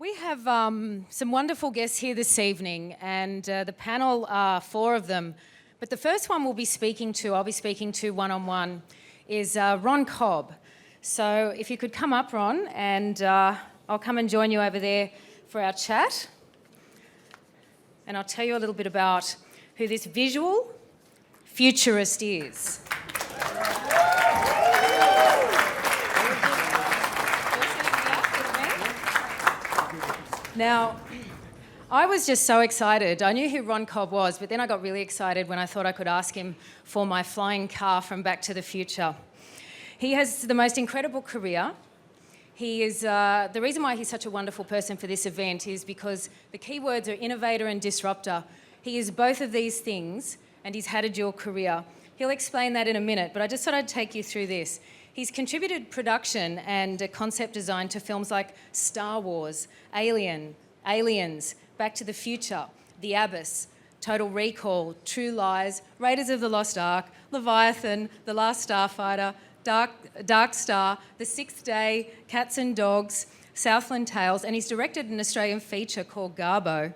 We have some wonderful guests here this evening, and the panel are four of them. But the first one I'll be speaking to one-on-one, is Ron Cobb. So if you could come up, Ron, and I'll come and join you over there for our chat. And I'll tell you a little bit about who this visual futurist is. Now, I was just so excited. I knew who Ron Cobb was, but then I got really excited when I thought I could ask him for my flying car from Back to the Future. He has the most incredible career. He is the reason why he's such a wonderful person for this event is because the keywords are innovator and disruptor. He is both of these things, and he's had a dual career. He'll explain that in a minute, but I just thought I'd take you through this. He's contributed production and concept design to films like Star Wars, Aliens, Back to the Future, The Abyss, Total Recall, True Lies, Raiders of the Lost Ark, Leviathan, The Last Starfighter, Dark Star, The Sixth Day, Cats and Dogs, Southland Tales, and he's directed an Australian feature called Garbo.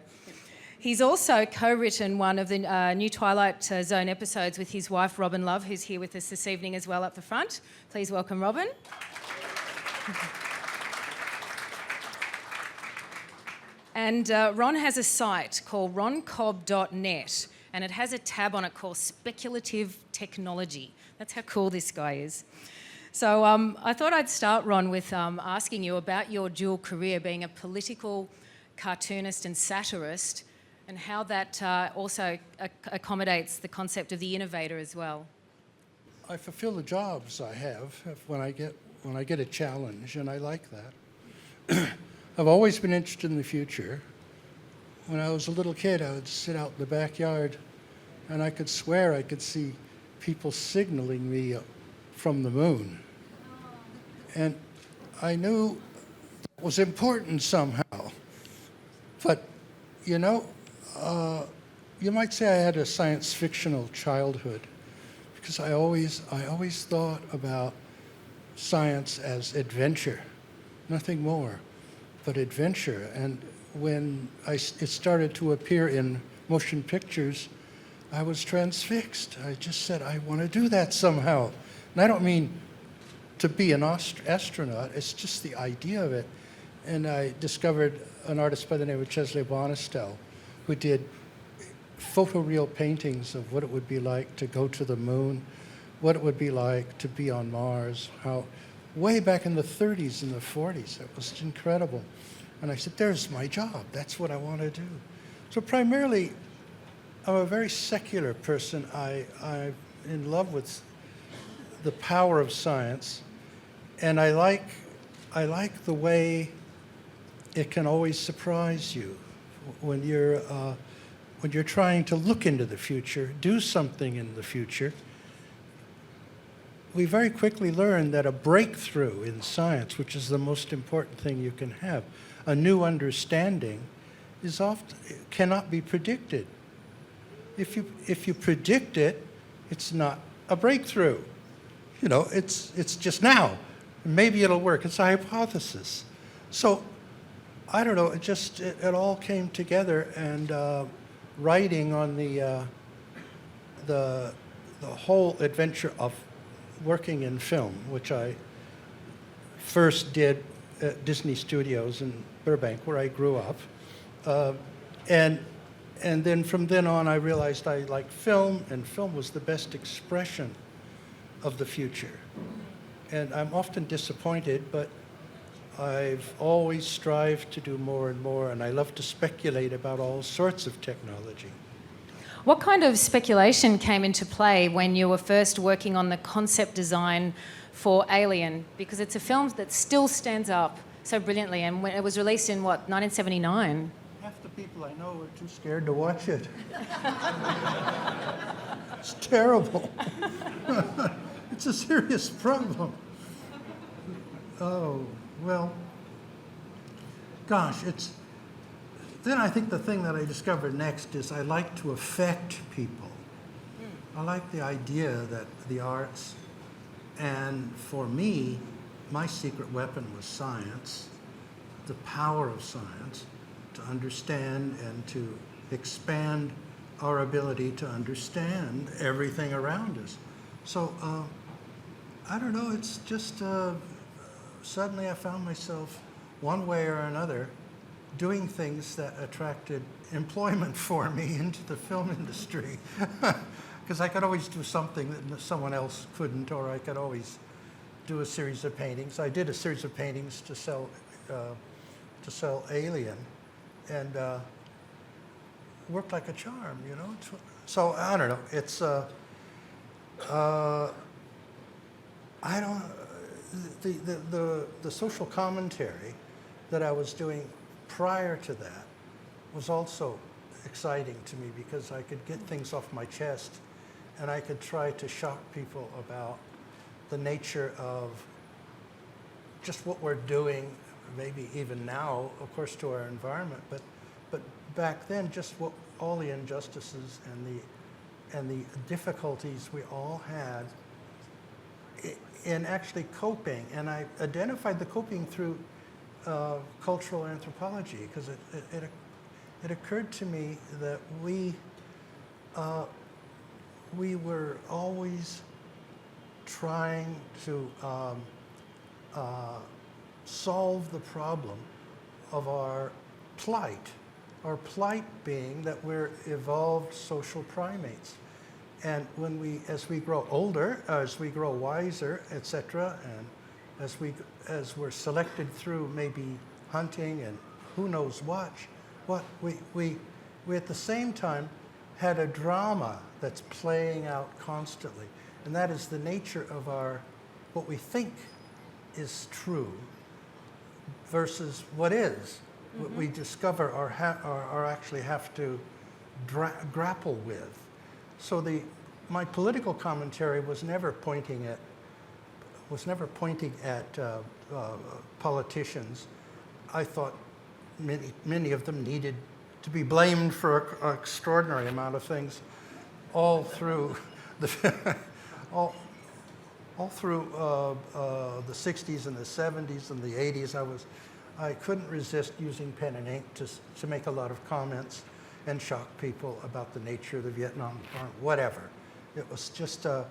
He's also co-written one of the new Twilight Zone episodes with his wife, Robin Love, who's here with us this evening as well up the front. Please welcome Robin. And Ron has a site called roncobb.net, and it has a tab on it called Speculative Technology. That's how cool this guy is. So I thought I'd start, Ron, with asking you about your dual career, being a political cartoonist and satirist, and how that also accommodates the concept of the innovator as well. I fulfill the jobs I have when I get a challenge, and I like that. I've always been interested in the future. When I was a little kid, I would sit out in the backyard, and I could swear I could see people signaling me from the moon. And I knew it was important somehow. But, you know, you might say I had a science fictional childhood because I always thought about science as adventure, nothing more but adventure. And when it started to appear in motion pictures, I was transfixed. I just said, I want to do that somehow. And I don't mean to be an astronaut, it's just the idea of it. And I discovered an artist by the name of Chesley Bonistel, who did photoreal paintings of what it would be like to go to the moon, what it would be like to be on Mars, how way back in the 30s and the 40s, it was incredible. And I said, there's my job, that's what I want to do. So primarily, I'm a very secular person. I'm in love with the power of science, and I like the way it can always surprise you when you're trying to look into the future, do something in the future. We very quickly learn that a breakthrough in science, which is the most important thing you can have, a new understanding, cannot be predicted. If you predict it, it's not a breakthrough. You know, it's just now. Maybe it'll work. It's a hypothesis. So, I don't know. It all came together, and writing on the whole adventure of working in film, which I first did at Disney Studios in Burbank, where I grew up, and then from then on, I realized I liked film, and film was the best expression of the future. And I'm often disappointed, but I've always strived to do more and more, and I love to speculate about all sorts of technology. What kind of speculation came into play when you were first working on the concept design for Alien? Because it's a film that still stands up so brilliantly, and when it was released in, 1979? Half the people I know are too scared to watch it. It's terrible. It's a serious problem. Oh, well, gosh, then I think the thing that I discovered next is I like to affect people. I like the idea that the arts, and for me, my secret weapon was science. the power of science to understand and to expand our ability to understand everything around us. So I don't know, it's just suddenly I found myself one way or another doing things that attracted employment for me into the film industry. Because I could always do something that someone else couldn't, or I could always do a series of paintings. I did a series of paintings to sell Alien, and worked like a charm, you know. So I don't know. It's I don't. The social commentary that I was doing prior to that was also exciting to me because I could get things off my chest, and I could try to shock people about the nature of just what we're doing, maybe even now, of course, to our environment, but back then, just what all the injustices and the difficulties we all had in actually coping. And I identified the coping through cultural anthropology, because it occurred to me that we were always trying to solve the problem of our plight being that we're evolved social primates. And as we grow older, as we grow wiser, etc., and as we're selected through maybe hunting and who knows what we at the same time had a drama that's playing out constantly. And that is the nature of what we think is true versus what is, what we discover or actually have to grapple with. So my political commentary was never pointing at politicians. I thought many of them needed to be blamed for an extraordinary amount of things, all through the all through the 60s and the 70s and the 80s. I couldn't resist using pen and ink to make a lot of comments and shock people about the nature of the Vietnam War, whatever. It was just and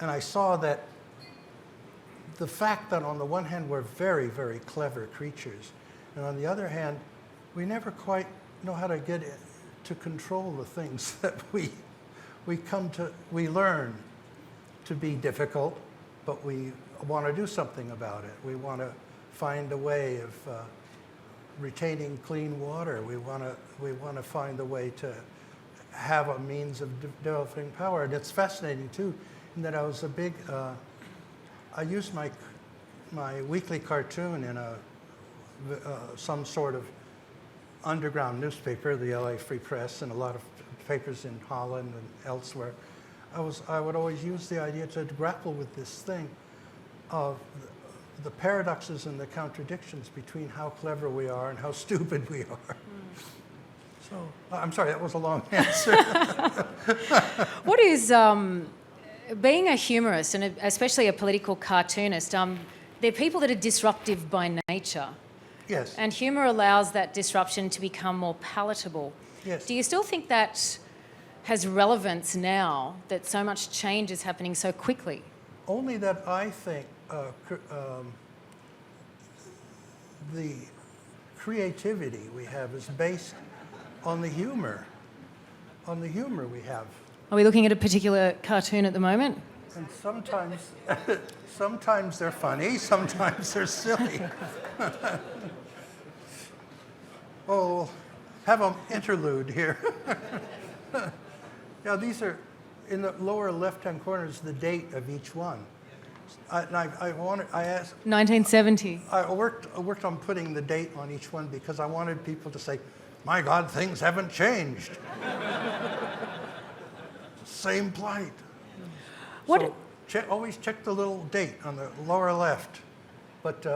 I saw that the fact that on the one hand we're very, very clever creatures, and on the other hand we never quite know how to get to control the things that we learn to be difficult, but we want to do something about it. We want to find a way of retaining clean water. We want to find a way to have a means of developing power. And it's fascinating too, in that I was I used my weekly cartoon in some sort of underground newspaper, the LA Free Press, and a lot of papers in Holland and elsewhere. I would always use the idea to grapple with this thing of the paradoxes and the contradictions between how clever we are and how stupid we are. So, I'm sorry, that was a long answer. What is being a humorist, and especially a political cartoonist, they're people that are disruptive by nature. Yes. And humour allows that disruption to become more palatable. Yes. Do you still think that has relevance now, that so much change is happening so quickly? Only that I think the creativity we have is based on the humor we have. Are we looking at a particular cartoon at the moment? And sometimes they're funny, sometimes they're silly. Oh, have an interlude here. Now these are, in the lower left-hand corner is the date of each one. I asked. 1970. I worked on putting the date on each one because I wanted people to say, "My God, things haven't changed." Same plight. What? So always check the little date on the lower left. But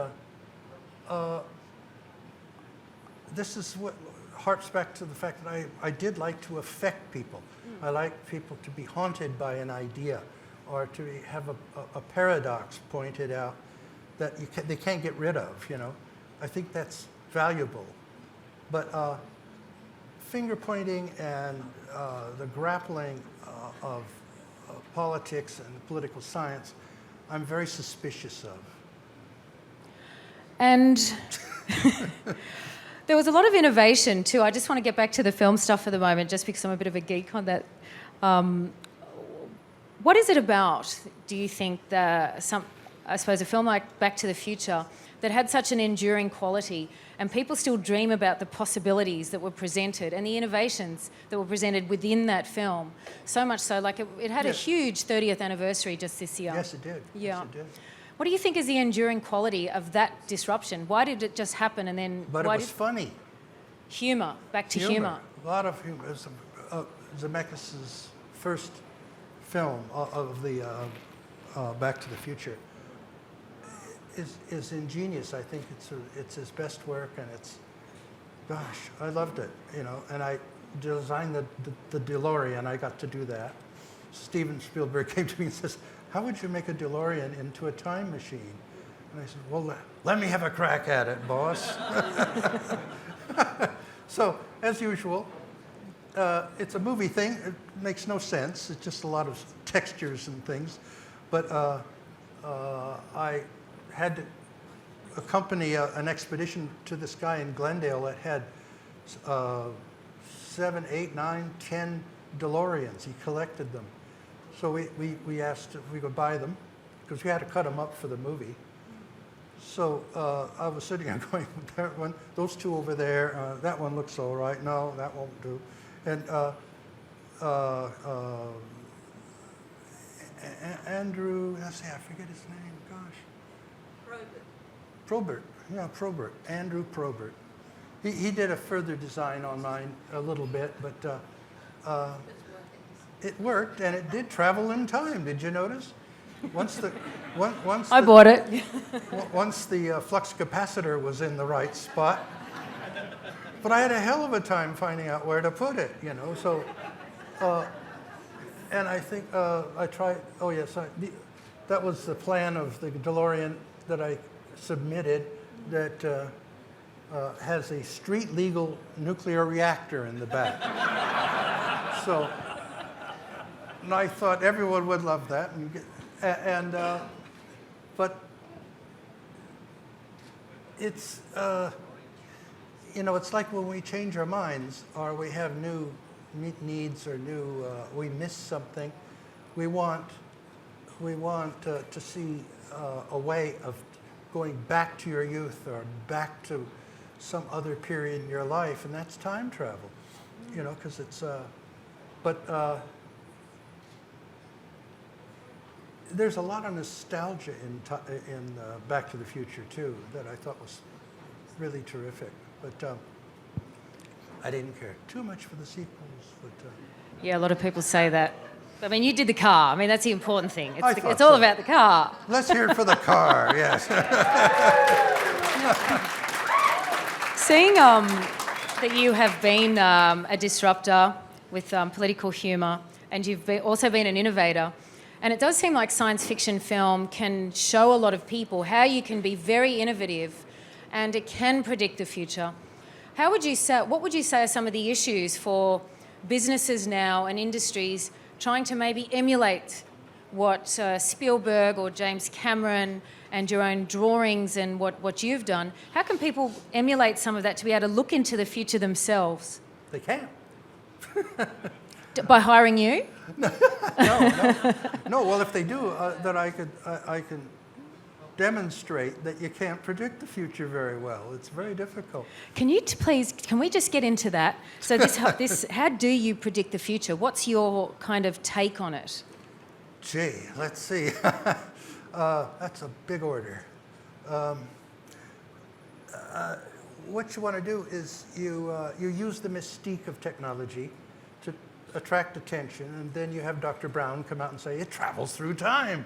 this is what harps back to the fact that I did like to affect people. I like people to be haunted by an idea, or to have a paradox pointed out, that they can't get rid of, you know. I think that's valuable. But finger pointing and the grappling of politics and political science, I'm very suspicious of. And there was a lot of innovation too. I just want to get back to the film stuff for the moment, just because I'm a bit of a geek on that. What is it about, do you think, I suppose a film like Back to the Future that had such an enduring quality, and people still dream about the possibilities that were presented and the innovations that were presented within that film? So much so, like it had a huge 30th anniversary just this year. Yes, it did. Yeah. Yes, it did. What do you think is the enduring quality of that disruption? Why did it just happen and then... But it was funny. Humour, back to humour. A lot of humor. Zemeckis' first film of the Back to the Future is ingenious. I think it's his best work, and gosh, I loved it, you know. And I designed the DeLorean. I got to do that. Steven Spielberg came to me and says, "How would you make a DeLorean into a time machine?" And I said, "Well, let me have a crack at it, boss." So, as usual, it's a movie thing. It makes no sense. It's just a lot of textures and things. But I had to accompany an expedition to this guy in Glendale that had 7, 8, 9, 10 DeLoreans. He collected them. So we asked if we could buy them, because we had to cut them up for the movie. So I was sitting there going, that one, those two over there, that one looks all right. No, that won't do. And Andrew, I forget his name, gosh. Probert. Yeah, Probert. Andrew Probert. He did a further design on mine a little bit, but it worked, and it did travel in time. Did you notice? I bought it. Once the flux capacitor was in the right spot. But I had a hell of a time finding out where to put it, you know. So, and I think I tried. Oh yes, that was the plan of the DeLorean that I submitted. That has a street legal nuclear reactor in the back. So, and I thought everyone would love that, but it's. You know, it's like when we change our minds, or we have new needs, or we miss something. We want to see a way of going back to your youth, or back to some other period in your life, and that's time travel. You know, because it's. But there's a lot of nostalgia in Back to the Future too that I thought was really terrific. But I didn't care too much for the sequels. But yeah, a lot of people say that. I mean, you did the car. I mean, that's the important thing. It's so. all about the car. Let's hear it for the car, yes. Seeing that you have been a disruptor with political humour, and you've also been an innovator, and it does seem like science fiction film can show a lot of people how you can be very innovative and it can predict the future. What would you say are some of the issues for businesses now and industries trying to maybe emulate what Spielberg or James Cameron and your own drawings and what you've done? How can people emulate some of that to be able to look into the future themselves? They can. By hiring you? No. Well, if they do, then I can demonstrate that you can't predict the future very well. It's very difficult. Can we just get into that? So how do you predict the future? What's your kind of take on it? Gee, let's see. That's a big order. What you want to do is you use the mystique of technology to attract attention, and then you have Dr. Brown come out and say, it travels through time.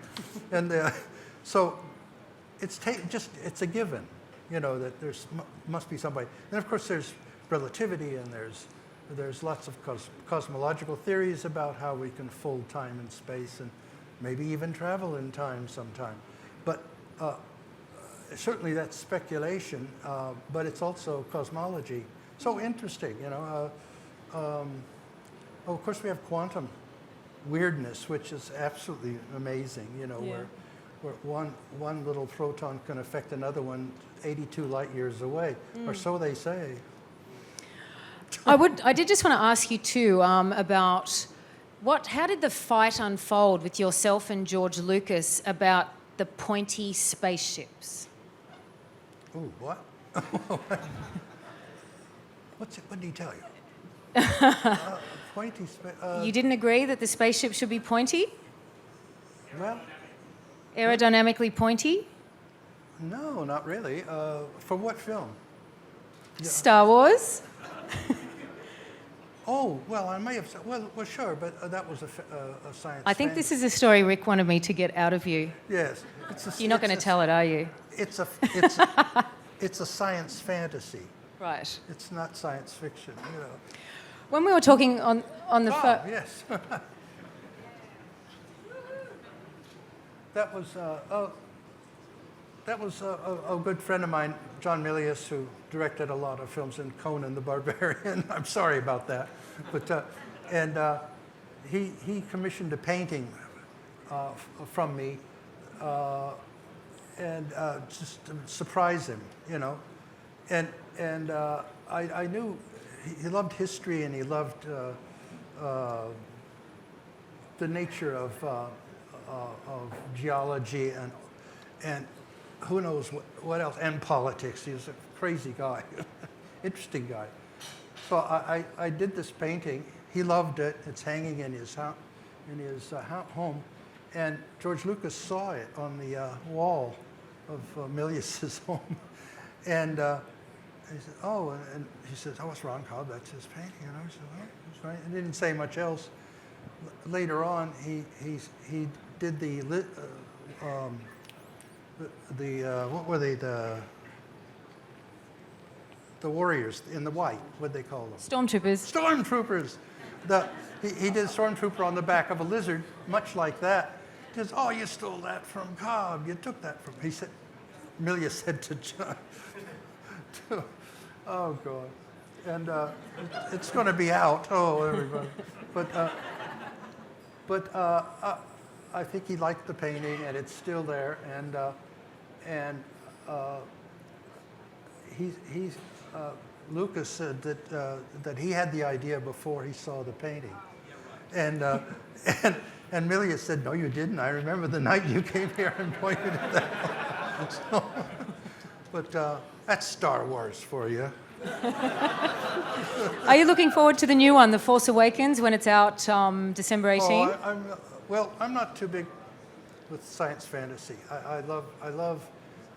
And so it's a given, you know, that must be somebody. And of course there's relativity, and there's lots of cosmological theories about how we can fold time and space, and maybe even travel in time sometime. But certainly that's speculation, but it's also cosmology. So interesting, you know. Of course, we have quantum weirdness, which is absolutely amazing, you know, where one little proton can affect another one 82 light years away, or so they say. I did just want to ask you too about how did the fight unfold with yourself and George Lucas about the pointy spaceships? Ooh, what? What did he tell you? Pointy You didn't agree that the spaceship should be pointy? Well, Aerodynamically pointy? no, not really. For what film? Star Wars? Oh, well, I may have said, well, sure, but that was a science I think fantasy. this is a story Rick wanted me to get out of you. Yes. You're not going to tell it, are you? It's a science fantasy. Right. It's not science fiction, you know. When we were talking on the phone... Yes. That was a good friend of mine, John Milius, who directed a lot of films in Conan the Barbarian. I'm sorry about that, but he commissioned a painting from me, and just to surprise him, you know, and I knew he loved history and he loved the nature of geology and who knows what else, and politics. He was a crazy guy, interesting guy. So I did this painting. He loved it. It's hanging in his home, and George Lucas saw it on the wall of Milius's home, and he said, "Oh," and he said, "Oh, it's Ron Cobb. That's his painting." And I said, "Oh, that's right." And didn't say much else. Later on, he did what were they, the warriors in the white, what'd they call them? Stormtroopers. Stormtroopers. He did Stormtrooper on the back of a lizard, much like that. He says, "Oh, you stole that from Cobb. You took that from," he said, Milius said to John, oh God. And it's going to be out. Oh, everybody. But I think he liked the painting, and it's still there. And Lucas said that he had the idea before he saw the painting, and Milius said, "No, you didn't. I remember the night you came here and pointed at that." So, but that's Star Wars for you. Are you looking forward to the new one, The Force Awakens, when it's out December 18th? I'm not too big with science fantasy. I love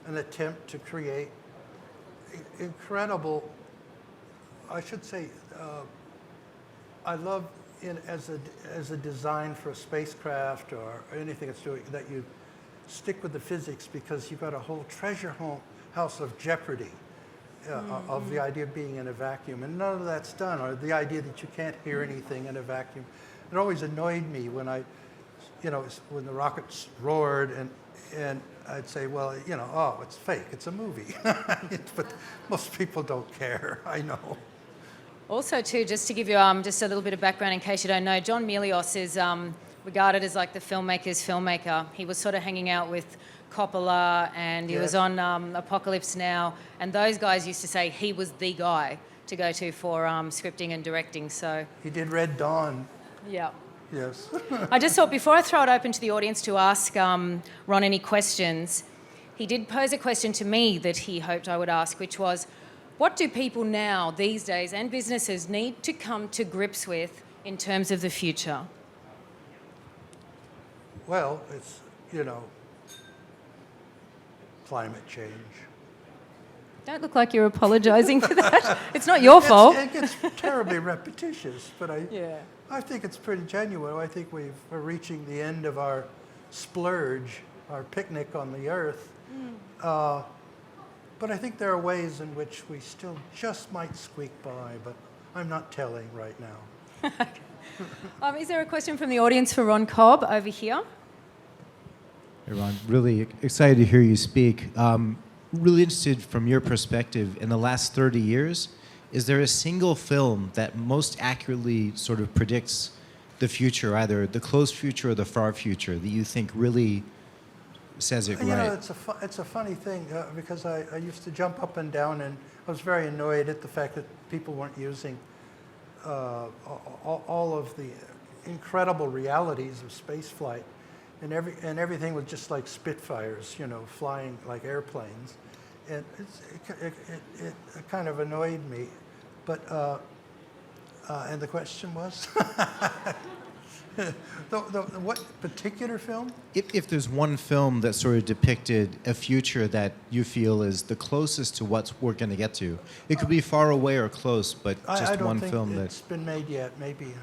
an attempt to create incredible. I should say, I love as a design for a spacecraft or anything it's doing that you stick with the physics, because you've got a whole treasure house of jeopardy. Of the idea of being in a vacuum, and none of that's done, or the idea that you can't hear anything in a vacuum. It always annoyed me when when the rockets roared, and I'd say, well, oh, it's fake, it's a movie. But most people don't care, I know. Also, too, just to give you just a little bit of background in case you don't know, John Milius is regarded as like the filmmaker's filmmaker. He was sort of hanging out with Coppola, and he was on Apocalypse Now, and those guys used to say he was the guy to go to for scripting and directing. So he did Red Dawn. Yeah. Yes. I just thought before I throw it open to the audience to ask Ron any questions, he did pose a question to me that he hoped I would ask, which was, what do people now, these days, and businesses need to come to grips with in terms of the future? Well, it's, climate change. Don't look like you're apologising for that. It's not your fault. It gets terribly repetitious, but I think it's pretty genuine. I think we're reaching the end of our splurge, our picnic on the earth. But I think there are ways in which we still just might squeak by, but I'm not telling right now. Is there a question from the audience for Ron Cobb over here? Hey, Ron, really excited to hear you speak. really interested from your perspective, in the last 30 years, is there a single film that most accurately sort of predicts the future, either the close future or the far future, that you think really says it right? You know, it's a funny thing because I used to jump up and down, and I was very annoyed at the fact that people weren't using all of the incredible realities of space flight, and everything was just like Spitfires, you know, flying like airplanes, and it kind of annoyed me. But and the question was, what particular film? If there's one film that sort of depicted a future that you feel is the closest to what we're going to get to, it could be far away or close, but just I don't one think film it's been made yet. Maybe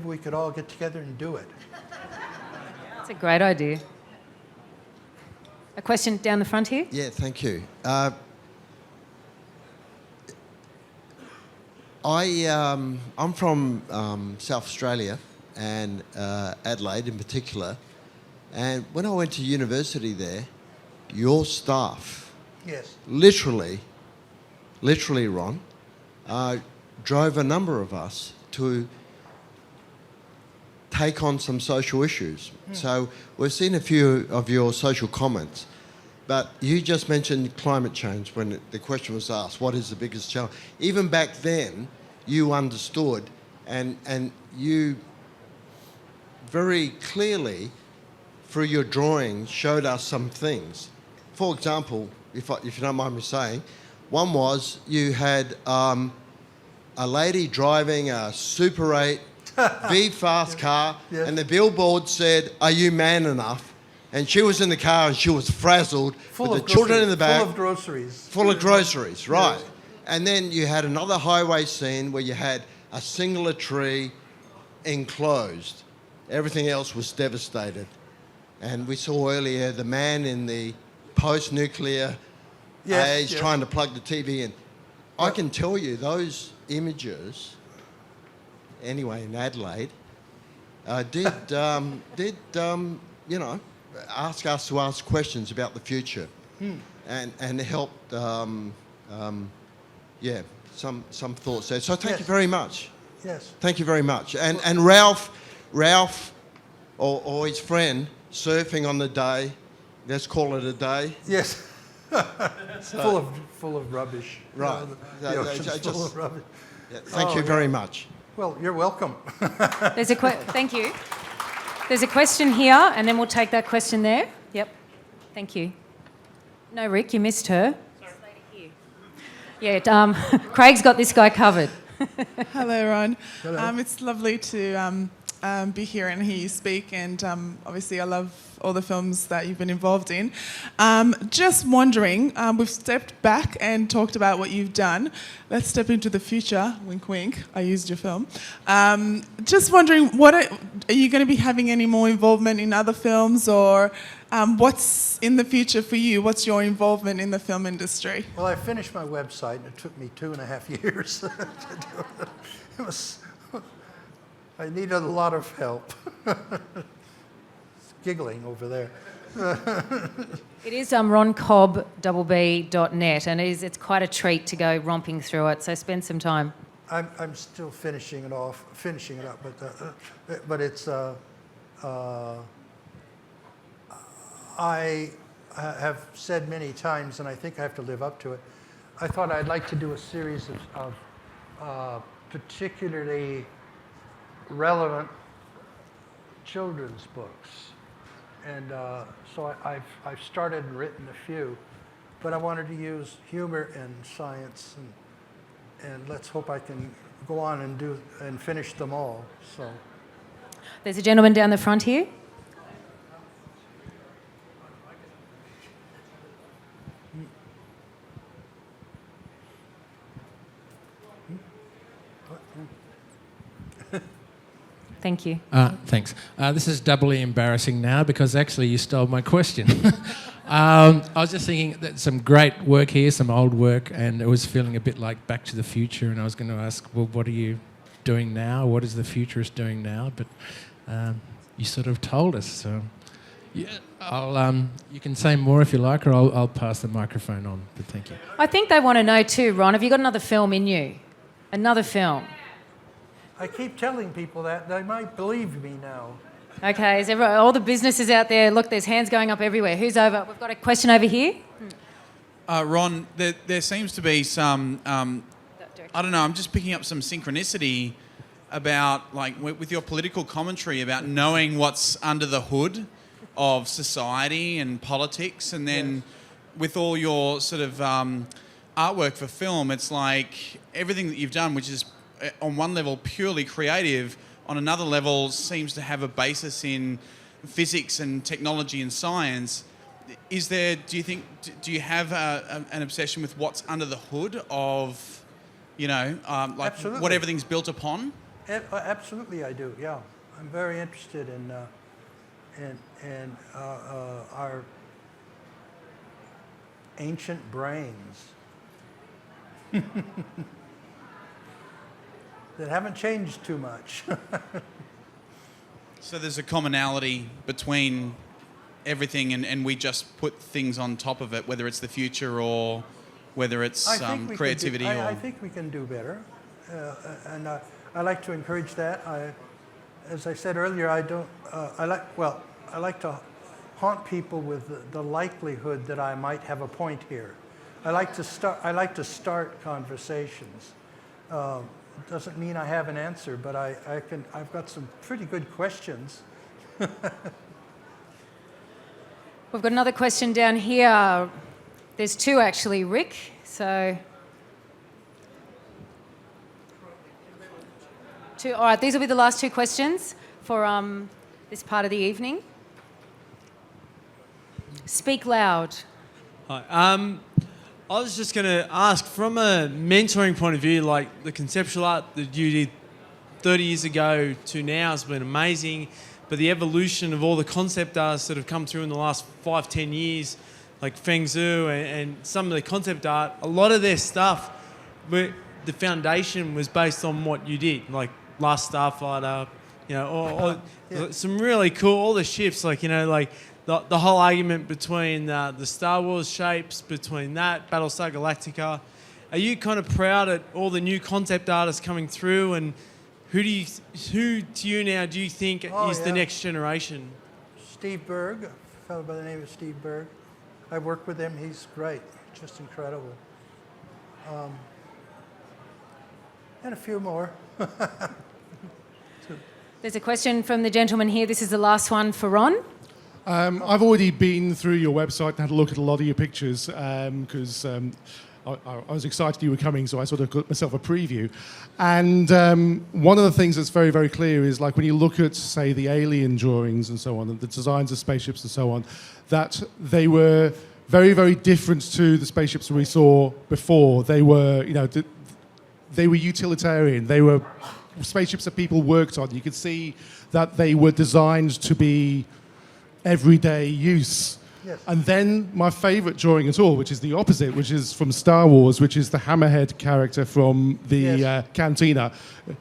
we could all get together and do it. That's a great idea. A question down the front here? Yeah, thank you. I'm from South Australia and Adelaide in particular. And when I went to university there, your staff, Yes. literally, Ron, drove a number of us to take on some social issues. So we've seen a few of your social comments, but you just mentioned climate change when the question was asked, what is the biggest challenge? Even back then, you understood and you very clearly, through your drawing, showed us some things. For example, if you don't mind me saying, one was you had a lady driving a Super 8 V-Fast car, Yeah. and the billboard said, "Are you man enough?" And she was in the car and she was frazzled with the children in the back. Full of groceries. Full of groceries, right. Yes. And then you had another highway scene where you had a singular tree enclosed. Everything else was devastated. And we saw earlier the man in the post-nuclear age trying to plug the TV in. I can tell you those images, anyway, in Adelaide, did you know, ask us to ask questions about the future, and helped, some thoughts there. So thank you very much. Yes. Thank you very much. And Ralph, or his friend, surfing on the day. Let's call it a day. Yes. Full of rubbish. Right. You know, the ocean's full of rubbish. Yeah, thank you very much. Well, you're welcome. Thank you. There's a question here, and then we'll take that question there. Yep. Thank you. No, Rick, you missed her. Sorry. Yeah, Craig's got this guy covered. Hello, Ron. Hello. It's lovely to be here and hear you speak, and obviously I love all the films that you've been involved in. Just wondering, we've stepped back and talked about what you've done. Let's step into the future. Wink, wink. I used your film. Just wondering, are you going to be having any more involvement in other films, or what's in the future for you? What's your involvement in the film industry? Well, I finished my website, and it took me 2.5 years to do it. It was, I needed a lot of help. It's giggling over there. It is roncobb.net, and it's quite a treat to go romping through it, so spend some time. I'm still finishing it up, but it's I have said many times, and I think I have to live up to it. I thought I'd like to do a series of particularly relevant children's books, and so I've started and written a few, but I wanted to use humor and science, and let's hope I can go on and finish them all. So There's a gentleman down the front here. Thank you. Thanks. This is doubly embarrassing now because actually you stole my question. I was just thinking that some great work here, some old work, and it was feeling a bit like Back to the Future, and I was going to ask, well, what are you doing now? What is the futurist doing now? But you sort of told us. So Yeah, you can say more if you like, or I'll pass the microphone on. But thank you. I think they want to know too, Ron, have you got another film in you? Another film? I keep telling people that. They might believe me now. Okay, is all the businesses out there, look, there's hands going up everywhere. Who's over? We've got a question over here. Ron, there seems to be some, I don't know, I'm just picking up some synchronicity about, like, with your political commentary about knowing what's under the hood of society and politics, and then with all your sort of artwork for film, it's like everything that you've done, which is on one level purely creative, on another level seems to have a basis in physics and technology and science. Is there, do you have an obsession with what's under the hood of, like Absolutely. what everything's built upon? Absolutely, I do. Yeah, I'm very interested in our ancient brains that haven't changed too much. So there's a commonality between everything, and we just put things on top of it, whether it's the future or whether it's creativity. I think we can do better, and I like to encourage that. As I said earlier, I like to haunt people with the likelihood that I might have a point here. I like to start conversations. Doesn't mean I have an answer, but I've got some pretty good questions. We've got another question down here. There's two actually, Rick. So, two. All right, these will be the last two questions for this part of the evening. Speak loud. Hi. I was just going to ask, from a mentoring point of view, like the conceptual art that you did 30 years ago to now has been amazing, but the evolution of all the concept artists that have come through in the last 5-10 years, like Feng Zhu and some of the concept art, a lot of their stuff, the foundation was based on what you did, like Last Starfighter, or some really cool, all the ships, like, the whole argument between the Star Wars shapes, between that, Battlestar Galactica. Are you kind of proud at all the new concept artists coming through, and who to you now do you think is the next generation? Steve Berg, a fellow by the name of Steve Berg. I work with him. He's great, just incredible. And a few more. There's a question from the gentleman here. This is the last one for Ron. I've already been through your website and had a look at a lot of your pictures because I was excited you were coming, so I sort of got myself a preview. And one of the things that's very, very clear is, like, when you look at, say, the alien drawings and so on, and the designs of spaceships and so on, that they were very, very different to the spaceships we saw before. They were, they were utilitarian. They were spaceships that people worked on. You could see that they were designed to be everyday use. Yes. And then my favourite drawing at all, which is the opposite, which is from Star Wars, which is the Hammerhead character from the Cantina.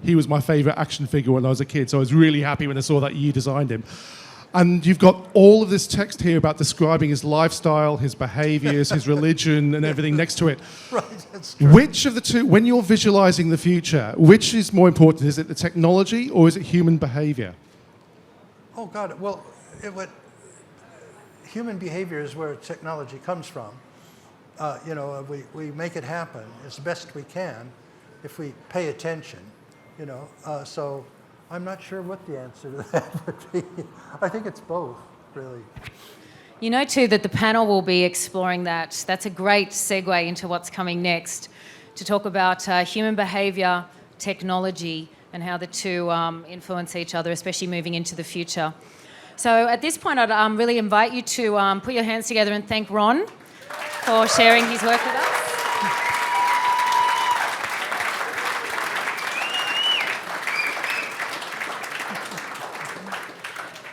He was my favourite action figure when I was a kid, so I was really happy when I saw that you designed him. And you've got all of this text here about describing his lifestyle, his behaviours, his religion, and everything next to it. Right, that's true. Which of the two, when you're visualising the future, which is more important? Is it the technology or is it human behaviour? Oh, God. Well, human behavior is where technology comes from. We make it happen as best we can if we pay attention, So I'm not sure what the answer to that would be. I think it's both, really. You know, too, that the panel will be exploring that. That's a great segue into what's coming next, to talk about human behaviour, technology, and how the two influence each other, especially moving into the future. So at this point, I'd really invite you to put your hands together and thank Ron for sharing his work with us.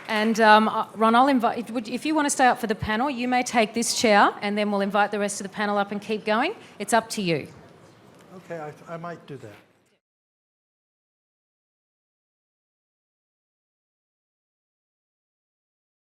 And Ron, I'll invite, if you want to stay up for the panel, you may take this chair and then we'll invite the rest of the panel up and keep going. It's up to you. Okay, I might do that.